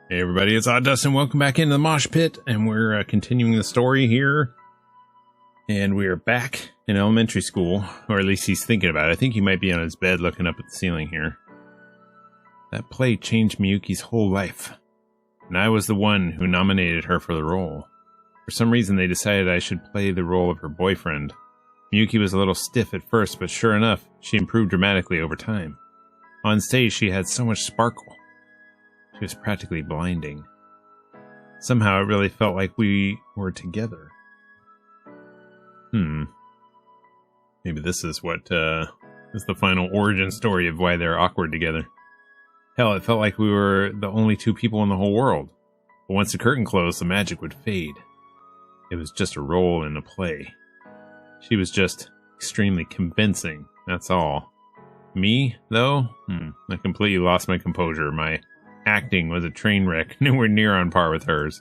Hey everybody, it's Odd Dust and welcome back into the Mosh Pit, and we're continuing the story here. And we are back in elementary school, or at least he's thinking about it. I think he might be on his bed looking up at the ceiling here. That play changed Miyuki's whole life, and I was the one who nominated her for the role. For some reason they decided I should play the role of her boyfriend. Miyuki was a little stiff at first, but sure enough, she improved dramatically over time. On stage she had so much sparkle. She was practically blinding. Somehow it really felt like we were together. Maybe this is what is the final origin story of why they're awkward together. Hell, it felt like we were the only two people in the whole world. But once the curtain closed, the magic would fade. It was just a role in a play. She was just extremely convincing, that's all. Me, though? I completely lost my composure. My acting was a train wreck, nowhere near on par with hers.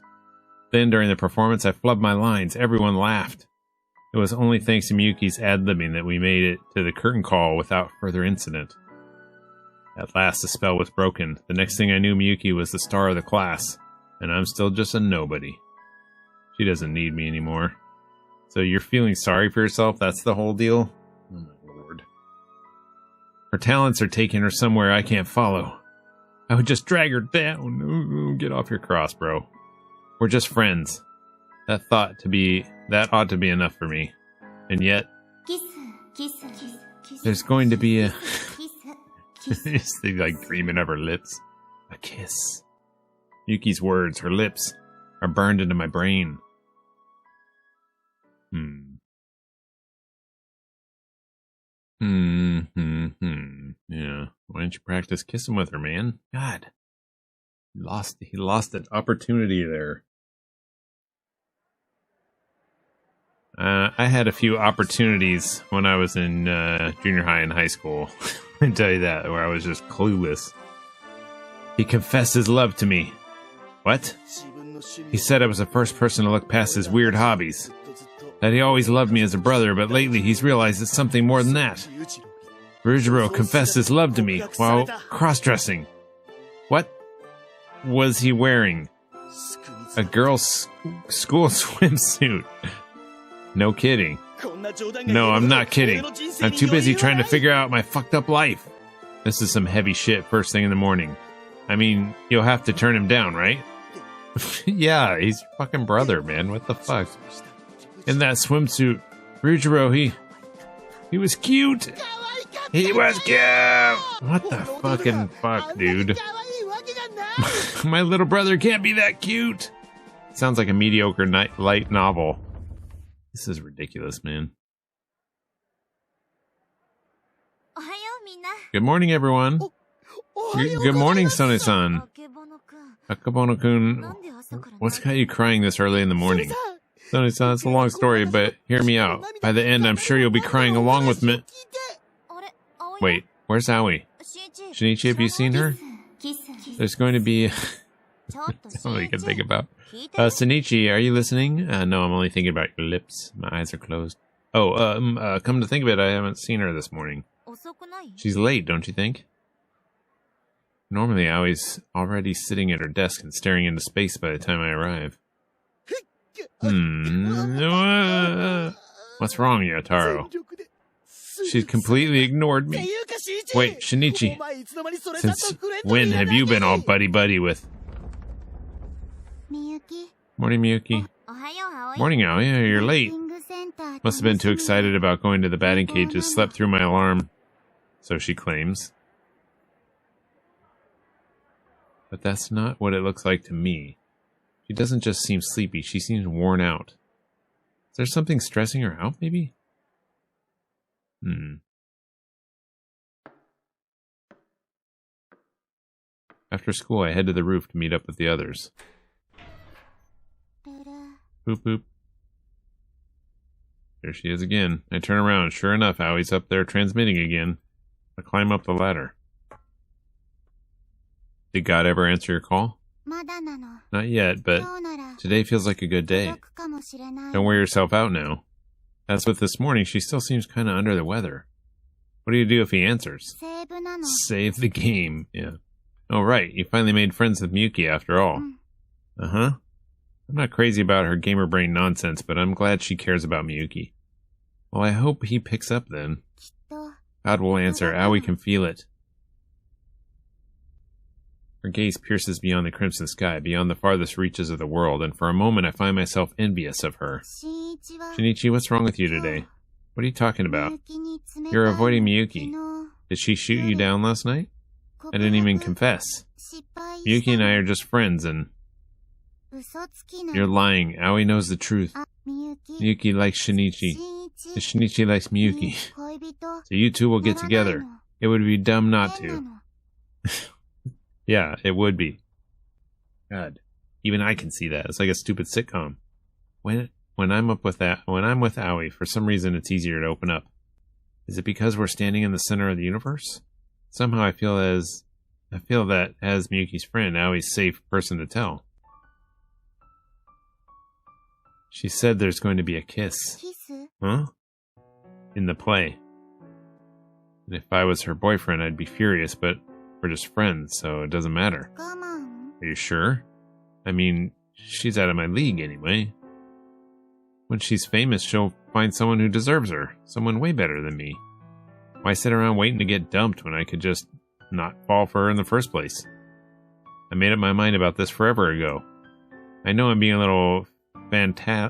Then, during the performance, I flubbed my lines. Everyone laughed. It was only thanks to Miyuki's ad-libbing that we made it to the curtain call without further incident. At last, the spell was broken. The next thing I knew, Miyuki was the star of the class, and I'm still just a nobody. She doesn't need me anymore. So you're feeling sorry for yourself? That's the whole deal? Oh my lord. Her talents are taking her somewhere I can't follow. I would just drag her down. Ooh, get off your cross, bro. We're just friends. That ought to be enough for me. And yet, there's going to be a... They like dreaming of her lips. A kiss. Yuki's words, her lips, are burned into my brain. Yeah. Why don't you practice kissing with her, man? God. He lost an opportunity there. I had a few opportunities when I was in junior high and high school. I can tell you that, where I was just clueless. He confessed his love to me. What? He said I was the first person to look past his weird hobbies. That he always loved me as a brother, but lately he's realized it's something more than that. Ryujiro confessed his love to me while cross-dressing. What was he wearing? A girl's school swimsuit. No kidding. No, I'm not kidding. I'm too busy trying to figure out my fucked up life. This is some heavy shit first thing in the morning. I mean, you'll have to turn him down, right? Yeah, he's your fucking brother, man. What the fuck? In that swimsuit, Ryujiro, he was cute. He was cute. What the fucking fuck, dude? My little brother can't be that cute. Sounds like a mediocre light novel. This is ridiculous, man. Good morning, everyone. Good morning, Sone-san. Akebono-kun, what's got you crying this early in the morning? Sone-san, it's a long story, but hear me out. By the end, I'm sure you'll be crying along with me. Wait, where's Aoi? Shinichi, have you seen her? There's going to be... That's all you can think about. Shinichi, are you listening? No, I'm only thinking about your lips. My eyes are closed. Oh, come to think of it, I haven't seen her this morning. She's late, don't you think? Normally, Aoi's already sitting at her desk and staring into space by the time I arrive. What's wrong, Yotaro? She's completely ignored me. Wait, Shinichi. Since when have you been all buddy-buddy with... Morning, Miyuki. Morning, Aoi. You're late. Must have been too excited about going to the batting cages. Slept through my alarm. So she claims. But that's not what it looks like to me. She doesn't just seem sleepy. She seems worn out. Is there something stressing her out, maybe? After school, I head to the roof to meet up with the others. Boop, boop. There she is again. I turn around. Sure enough, Aoi's up there transmitting again. I climb up the ladder. Did God ever answer your call? Not yet, but today feels like a good day. Don't wear yourself out now. As with this morning, she still seems kind of under the weather. What do you do if he answers? Save the game. Yeah. Oh, right. You finally made friends with Miyuki after all. Uh-huh. I'm not crazy about her gamer brain nonsense, but I'm glad she cares about Miyuki. Well, I hope he picks up then. God will answer. Aoi can feel it. Her gaze pierces beyond the crimson sky, beyond the farthest reaches of the world, and for a moment I find myself envious of her. Shinichi, what's wrong with you today? What are you talking about? You're avoiding Miyuki. Did she shoot you down last night? I didn't even confess. Miyuki and I are just friends, and... You're lying. Aoi knows the truth. Miyuki likes Shinichi. And Shinichi likes Miyuki. So you two will get together. It would be dumb not to. Yeah, it would be. God, even I can see that. It's like a stupid sitcom. When I'm with Aoi, for some reason it's easier to open up. Is it because we're standing in the center of the universe? Somehow I feel that as Miyuki's friend, Aoi's safe person to tell. She said there's going to be a kiss. Huh? In the play. And if I was her boyfriend, I'd be furious, but we're just friends, so it doesn't matter. Are you sure? I mean, she's out of my league anyway. When she's famous, she'll find someone who deserves her. Someone way better than me. Why sit around waiting to get dumped when I could just not fall for her in the first place? I made up my mind about this forever ago. I know I'm being a little fatalist.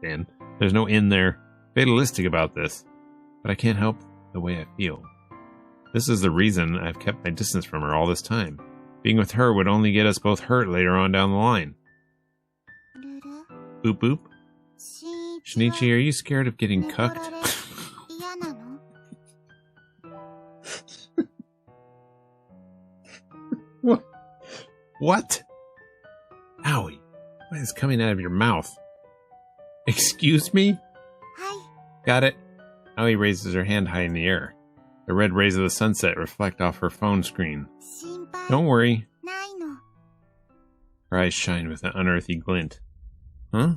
Man, there's no in there. Fatalistic about this. But I can't help the way I feel. This is the reason I've kept my distance from her all this time. Being with her would only get us both hurt later on down the line. Boop boop. Shinichi, are you scared of getting cucked? What? Aoi, what is coming out of your mouth? Excuse me? Hi. Got it. Aoi raises her hand high in the air. The red rays of the sunset reflect off her phone screen. Don't worry. Her eyes shine with an unearthly glint. Huh?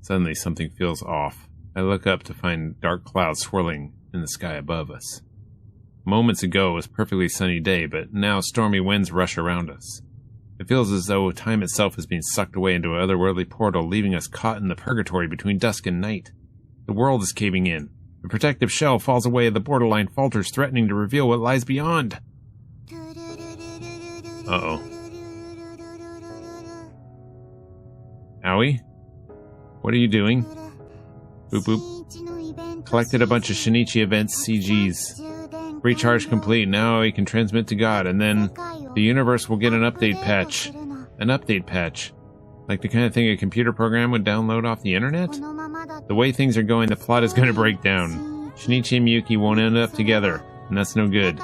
Suddenly something feels off. I look up to find dark clouds swirling in the sky above us. Moments ago it was a perfectly sunny day, but now stormy winds rush around us. It feels as though time itself is being sucked away into an otherworldly portal, leaving us caught in the purgatory between dusk and night. The world is caving in. The protective shell falls away, the borderline falters, threatening to reveal what lies beyond. Uh-oh. Aoi? What are you doing? Boop boop. Collected a bunch of Shinichi events CGs. Recharge complete. Now Aoi can transmit to God, and then the universe will get an update patch. An update patch. Like the kind of thing a computer program would download off the internet? The way things are going, the plot is going to break down. Shinichi and Miyuki won't end up together, and that's no good.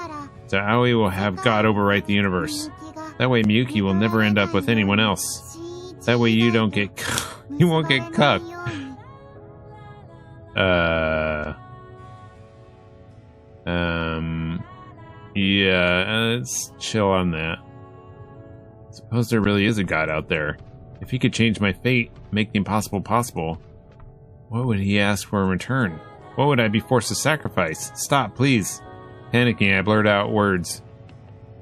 So Aoi will have God overwrite the universe. That way Miyuki will never end up with anyone else. That way you don't get... you won't get cucked. Yeah, let's chill on that. Suppose there really is a God out there. If he could change my fate, make the impossible possible, what would he ask for in return? What would I be forced to sacrifice? Stop, please. Panicking, I blurt out words.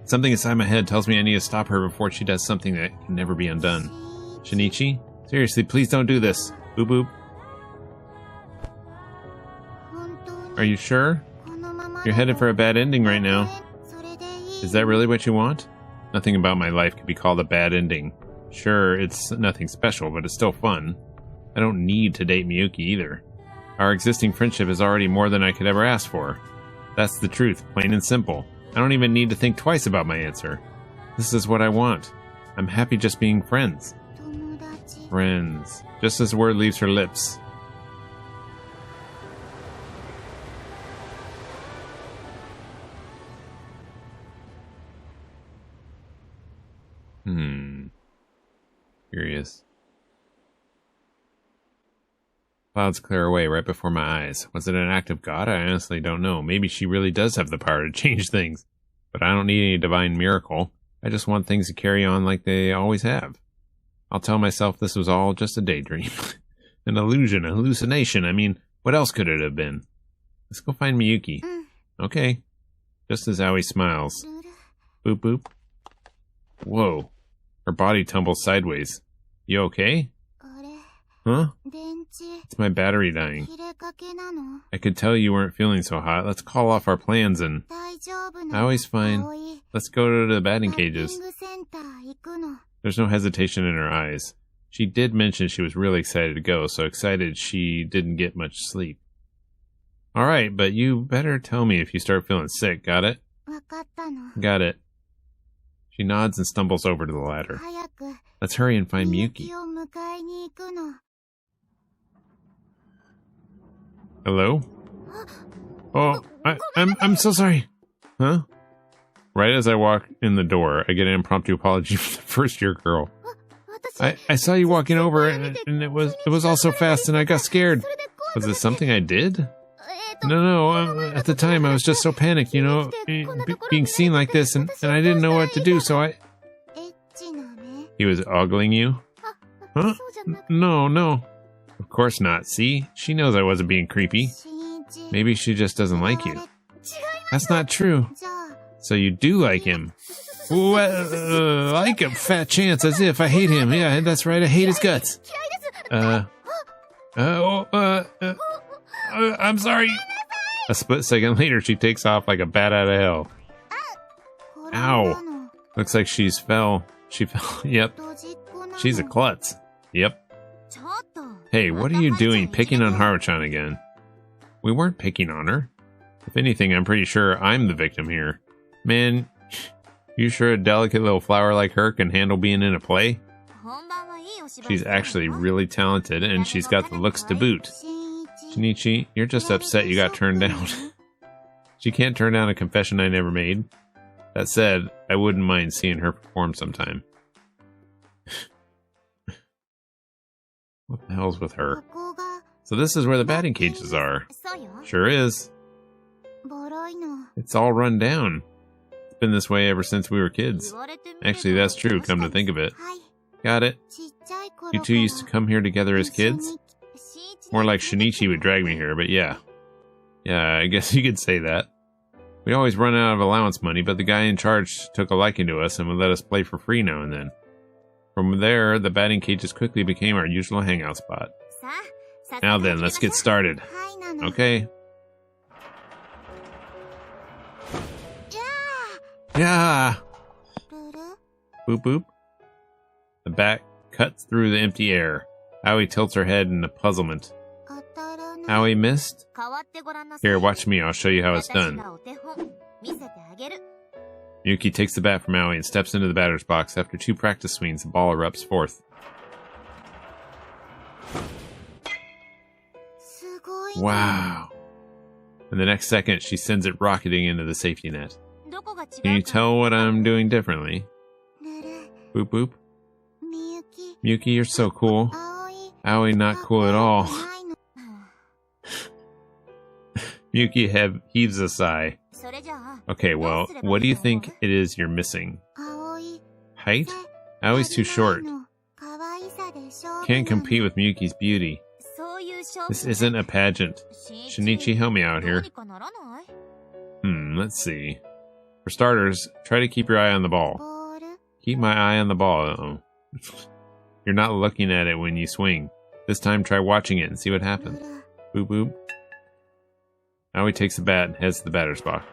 Something inside my head tells me I need to stop her before she does something that can never be undone. Shinichi? Seriously, please don't do this. Boop boop. Are you sure? You're headed for a bad ending right now. Is that really what you want? Nothing about my life could be called a bad ending. Sure, it's nothing special, but it's still fun. I don't need to date Miyuki either. Our existing friendship is already more than I could ever ask for. That's the truth, plain and simple. I don't even need to think twice about my answer. This is what I want. I'm happy just being friends. Friends. Just as the word leaves her lips. Curious. Clouds clear away right before my eyes. Was it an act of God? I honestly don't know. Maybe she really does have the power to change things. But I don't need any divine miracle. I just want things to carry on like they always have. I'll tell myself this was all just a daydream. An illusion, a hallucination. I mean, what else could it have been? Let's go find Miyuki. Okay. Just as Aoi smiles. Boop boop. Whoa. Her body tumbles sideways. You okay? Huh? It's my battery dying. I could tell you weren't feeling so hot. Let's call off our plans and... Aoi's fine. Let's go to the batting cages. There's no hesitation in her eyes. She did mention she was really excited to go, so excited she didn't get much sleep. Alright, but you better tell me if you start feeling sick, got it? Got it. She nods and stumbles over to the ladder. Let's hurry and find Miyuki. Hello? Oh, I'm so sorry. Huh? Right as I walk in the door, I get an impromptu apology from the first-year girl. I saw you walking over, and it was all so fast, and I got scared. Was it something I did? No, at the time I was just so panicked, you know, being seen like this, and I didn't know what to do, so I... He was ogling you? Huh? No. Of course not, see? She knows I wasn't being creepy. Maybe she just doesn't like you. That's not true. So you do like him. Like a fat chance, as if I hate him. Yeah, that's right, I hate his guts. I'm sorry. A split second later, she takes off like a bat out of hell. Ow. Looks like she fell. Yep. She's a klutz. Yep. Hey, what are you doing picking on Haruchan again? We weren't picking on her. If anything, I'm pretty sure I'm the victim here. Man, you sure a delicate little flower like her can handle being in a play? She's actually really talented, and she's got the looks to boot. Shinichi, you're just upset you got turned down. She can't turn down a confession I never made. That said, I wouldn't mind seeing her perform sometime. What the hell's with her? So this is where the batting cages are. Sure is. It's all run down. It's been this way ever since we were kids. Actually, that's true, come to think of it. Got it. You two used to come here together as kids? More like Shinichi would drag me here, but yeah. Yeah, I guess you could say that. We always run out of allowance money, but the guy in charge took a liking to us and would let us play for free now and then. From there, the batting cages quickly became our usual hangout spot. Now then, let's get started. Okay. Yeah! Boop boop. The bat cuts through the empty air. Aoi tilts her head in puzzlement. Aoi missed? Here, watch me, I'll show you how it's done. Miyuki takes the bat from Aoi and steps into the batter's box. After 2 practice swings, the ball erupts forth. Wow. And the next second, she sends it rocketing into the safety net. Can you tell what I'm doing differently? Boop boop. Miyuki, you're so cool. Aoi, not cool at all. Miyuki heaves a sigh. Okay, well, what do you think it is you're missing? Height? Aoi's too short. Can't compete with Miyuki's beauty. This isn't a pageant. Shinichi, help me out here. Let's see. For starters, try to keep your eye on the ball. Keep my eye on the ball. You're not looking at it when you swing. This time, try watching it and see what happens. Boop boop. Aoi takes the bat and heads to the batter's box.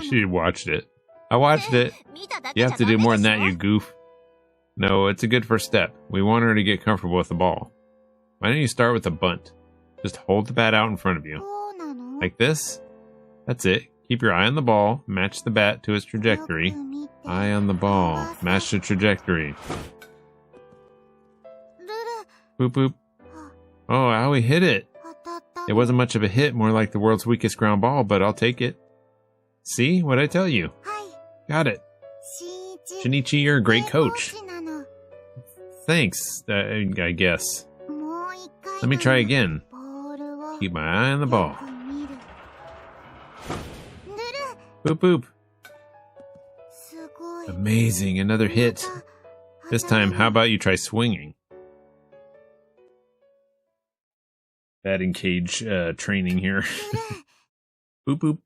She watched it. I watched it. You have to do more than that, you goof. No, it's a good first step. We want her to get comfortable with the ball. Why don't you start with a bunt? Just hold the bat out in front of you. Like this? That's it. Keep your eye on the ball. Match the bat to its trajectory. Eye on the ball. Match the trajectory. Boop boop. Oh, Aoi hit it. It wasn't much of a hit, more like the world's weakest ground ball, but I'll take it. See? What'd I tell you? Got it. Shinichi, you're a great coach. Thanks, I guess. Let me try again. Keep my eye on the ball. Boop boop. Amazing, another hit. This time, how about you try swinging? batting cage training here. Boop boop.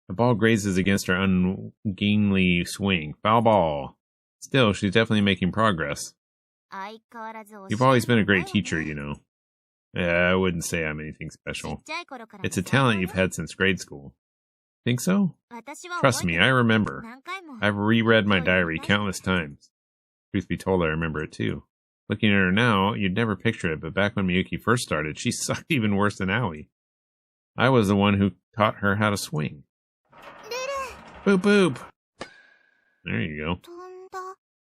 The ball grazes against her ungainly swing. Foul ball. Still, she's definitely making progress. You've always been a great teacher, you know. I wouldn't say I'm anything special. It's a talent you've had since grade school. Think so? Trust me, I remember. I've reread my diary countless times. Truth be told, I remember it too. Looking at her now, you'd never picture it, but back when Miyuki first started, she sucked even worse than Aoi. I was the one who taught her how to swing. Boop boop! There you go.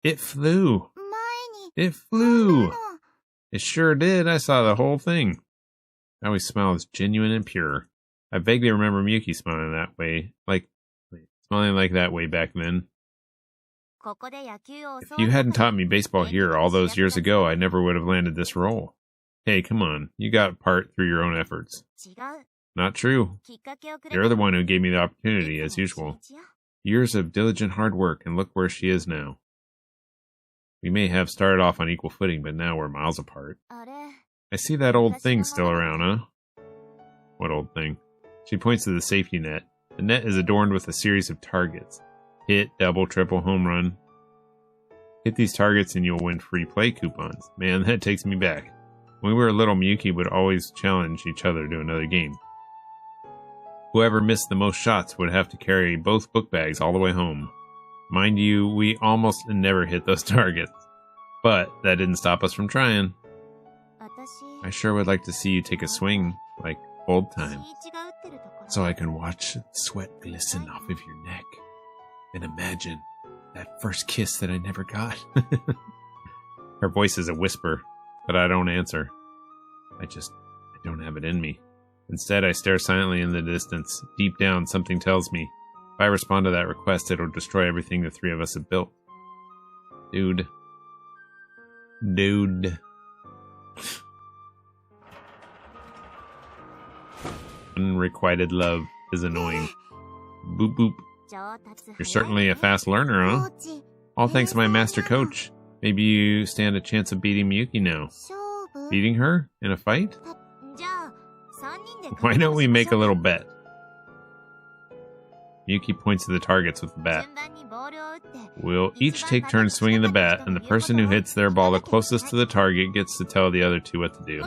It flew! It flew! It sure did, I saw the whole thing. Aoi's smile is genuine and pure. I vaguely remember Miyuki smiling that way, smiling like that way back then. If you hadn't taught me baseball here all those years ago, I never would have landed this role. Hey, come on, you got part through your own efforts. Not true. You're the one who gave me the opportunity, as usual. Years of diligent hard work, and look where she is now. We may have started off on equal footing, but now we're miles apart. I see that old thing still around, huh? What old thing? She points to the safety net. The net is adorned with a series of targets. Hit, double, triple, home run. Hit these targets and you'll win free play coupons. Man, that takes me back. When we were little, Miyuki would always challenge each other to another game. Whoever missed the most shots would have to carry both book bags all the way home. Mind you, we almost never hit those targets. But that didn't stop us from trying. I sure would like to see you take a swing, like old times, so I can watch the sweat glisten off of your neck and imagine that first kiss that I never got. Her voice is a whisper, but I don't answer. I don't have it in me. Instead, I stare silently in the distance. Deep down, something tells me, if I respond to that request, it'll destroy everything the three of us have built. Dude. Unrequited love is annoying. Boop boop. You're certainly a fast learner, huh? All thanks to my master coach. Maybe you stand a chance of beating Miyuki now. Beating her? In a fight? Why don't we make a little bet? Miyuki points to the targets with the bat. We'll each take turns swinging the bat, and the person who hits their ball the closest to the target gets to tell the other two what to do.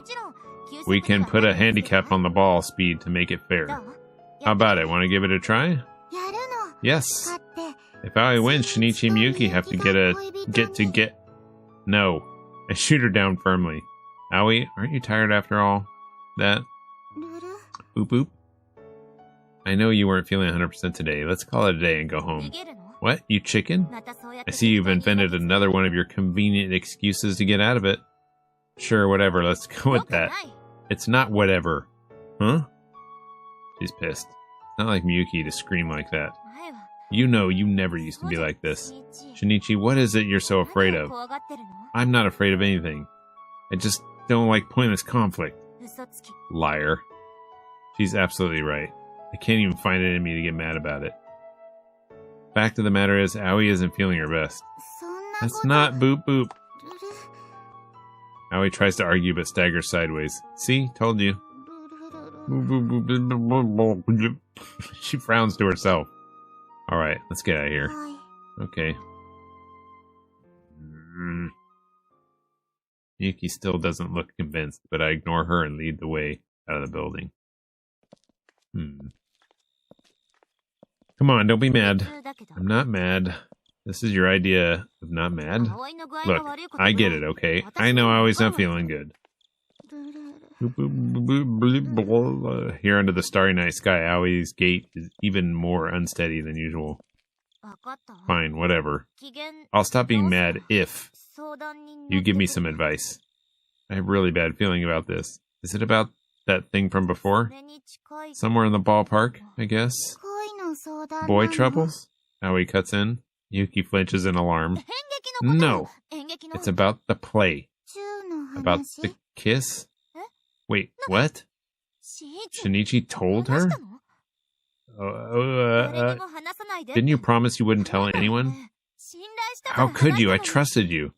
We can put a handicap on the ball speed to make it fair. How about it? Want to give it a try? Yes. If Aoi wins, Shinichi and Miyuki have to get. No. I shoot her down firmly. Aoi, aren't you tired after all that? Boop boop. I know you weren't feeling 100% today. Let's call it a day and go home. What? You chicken? I see you've invented another one of your convenient excuses to get out of it. Sure, whatever. Let's go with that. It's not whatever. Huh? She's pissed. It's not like Miyuki to scream like that. You know you never used to be like this. Shinichi, what is it you're so afraid of? I'm not afraid of anything. I just don't like pointless conflict. Liar. She's absolutely right. I can't even find it in me to get mad about it. Fact of the matter is, Aoi isn't feeling her best. That's not boop boop. Aoi tries to argue but staggers sideways. See? Told you. She frowns to herself. Alright, let's get out of here. Okay. Miyuki still doesn't look convinced, but I ignore her and lead the way out of the building. Come on, don't be mad. I'm not mad. This is your idea of not mad? Look, I get it, okay? I know Aoi's not feeling good. Here under the starry night sky, Aoi's gait is even more unsteady than usual. Fine, whatever. I'll stop being mad if you give me some advice. I have a really bad feeling about this. Is it about that thing from before? Somewhere in the ballpark, I guess? Boy troubles? Aoi cuts in. Yuki flinches in alarm. No! It's about the play. About the kiss? Wait, what? Shinichi told her? Didn't you promise you wouldn't tell anyone? How could you? I trusted you.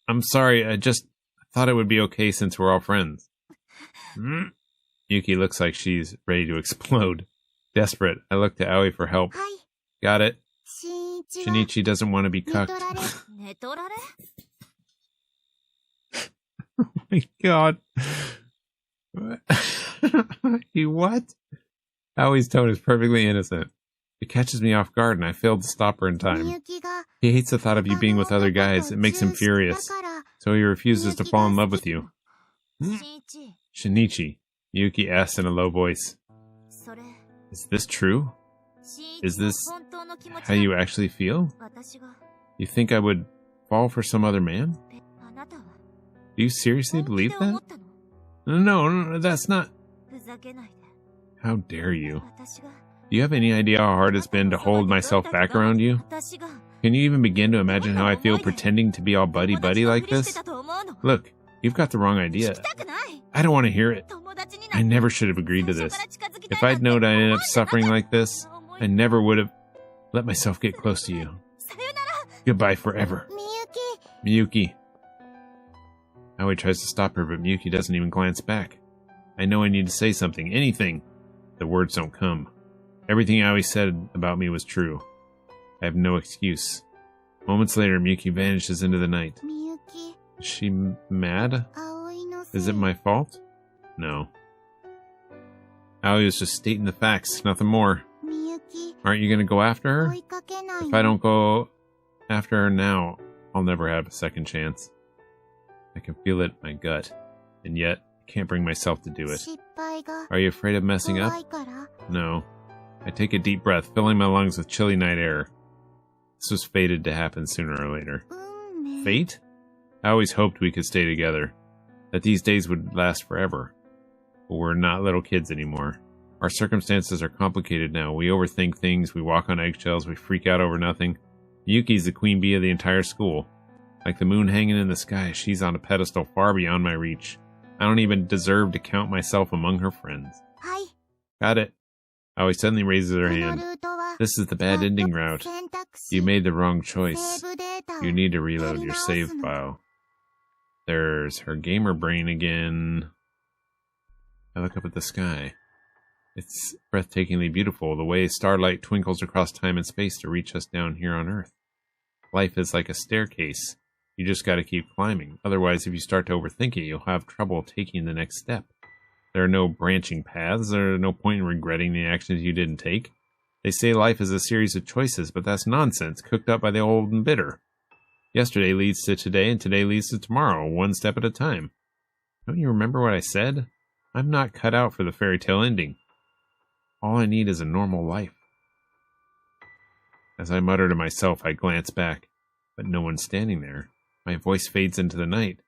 I'm sorry, I just thought it would be okay since we're all friends. Yuki looks like she's ready to explode. Desperate, I look to Aoi for help. Got it. Shinichi doesn't want to be cucked. Oh my god. You what? Aoi's tone is perfectly innocent. It catches me off guard and I failed to stop her in time. He hates the thought of you being with other guys. It makes him furious. So he refuses to fall in love with you. Shinichi, Yuki asked in a low voice. Is this true? Is this how you actually feel? You think I would fall for some other man? Do you seriously believe that? No, that's not... How dare you? Do you have any idea how hard it's been to hold myself back around you? Can you even begin to imagine how I feel pretending to be all buddy-buddy like this? Look, you've got the wrong idea. I don't want to hear it. I never should have agreed to this. If I'd known I'd end up suffering like this, I never would have let myself get close to you. Goodbye forever. Miyuki. Aoi tries to stop her, but Miyuki doesn't even glance back. I know I need to say something, anything. The words don't come. Everything Aoi said about me was true. I have no excuse. Moments later, Miyuki vanishes into the night. Is she mad? Is it my fault? No. Aoi is just stating the facts, nothing more. Aren't you gonna go after her? If I don't go after her now, I'll never have a second chance. I can feel it in my gut, and yet I can't bring myself to do it. Are you afraid of messing up? No. I take a deep breath, filling my lungs with chilly night air. This was fated to happen sooner or later. Fate? I always hoped we could stay together, that these days would last forever. But we're not little kids anymore. Our circumstances are complicated now. We overthink things, we walk on eggshells, we freak out over nothing. Yuki's the queen bee of the entire school. Like the moon hanging in the sky, she's on a pedestal far beyond my reach. I don't even deserve to count myself among her friends. Got it. Aoi suddenly raises her hand. This is the bad ending route. You made the wrong choice. You need to reload your save file. There's her gamer brain again. I look up at the sky. It's breathtakingly beautiful, the way starlight twinkles across time and space to reach us down here on Earth. Life is like a staircase. You just gotta keep climbing. Otherwise, if you start to overthink it, you'll have trouble taking the next step. There are no branching paths. There's no point in regretting the actions you didn't take. They say life is a series of choices, but that's nonsense, cooked up by the old and bitter. Yesterday leads to today, and today leads to tomorrow, one step at a time. Don't you remember what I said? I'm not cut out for the fairy tale ending. All I need is a normal life. As I mutter to myself, I glance back, but no one's standing there. My voice fades into the night.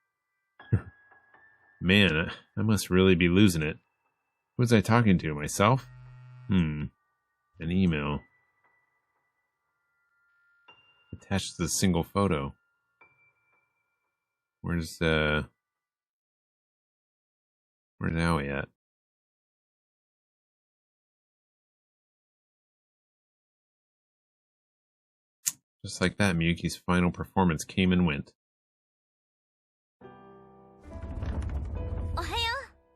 Man, I must really be losing it. Who was I talking to? Myself? An email. Attached to the single photo. Where's Aoi at? Just like that, Miyuki's final performance came and went.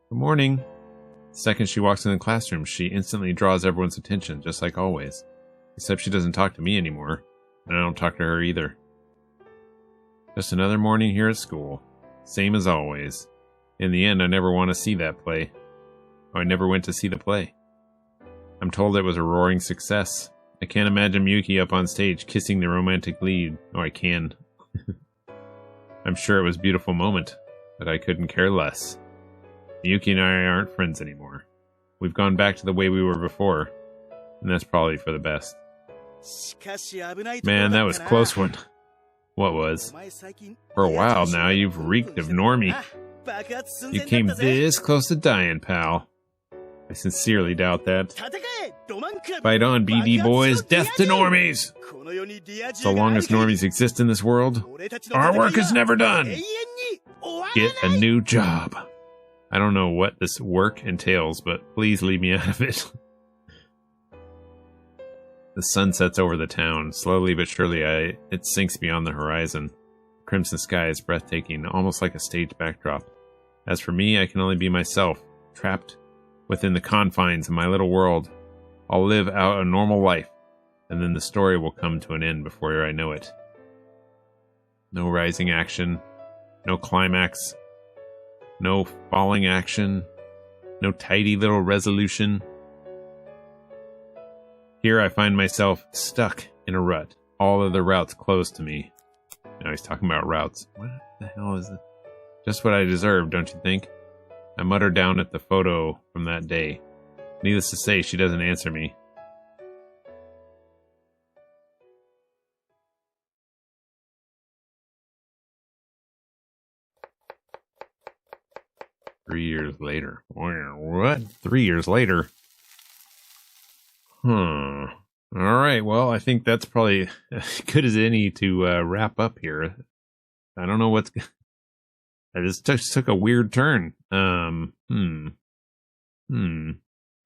Good morning. The second she walks in the classroom, she instantly draws everyone's attention, just like always. Except she doesn't talk to me anymore, and I don't talk to her either. Just another morning here at school. Same as always. In the end, I never want to see that play. Oh, I never went to see the play. I'm told it was a roaring success. I can't imagine Miyuki up on stage kissing the romantic lead. Oh, I can. I'm sure it was a beautiful moment, but I couldn't care less. Miyuki and I aren't friends anymore. We've gone back to the way we were before, and that's probably for the best. Man, that was a close one. What was? For a while now, you've reeked of normie. You came this close to dying, pal. I sincerely doubt that. Fight on, BD boys. Death to normies! So long as normies exist in this world, our work is never done. Get a new job. I don't know what this work entails, but please leave me out of it. The sun sets over the town. Slowly but surely, it sinks beyond the horizon. The crimson sky is breathtaking, almost like a stage backdrop. As for me, I can only be myself, trapped within the confines of my little world. I'll live out a normal life, and then the story will come to an end before I know it. No rising action, no climax, no falling action, no tidy little resolution. Here I find myself stuck in a rut. All other routes closed to me. Now he's talking about routes. What the hell is it? Just what I deserve, don't you think? I mutter down at the photo from that day. Needless to say, she doesn't answer me. "3 years later." What? 3 years later? All right, well, I think that's probably as good as any to wrap up here. I don't know what's... I just took a weird turn. I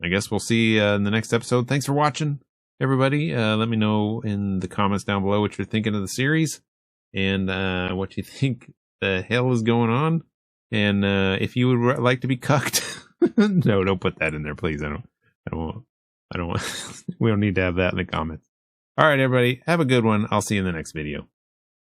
guess we'll see in the next episode. Thanks for watching, everybody. Let me know in the comments down below what you're thinking of the series and what you think the hell is going on. And if you would like to be cucked, no, don't put that in there, please. I don't want. We don't need to have that in the comments. All right, everybody, have a good one. I'll see you in the next video.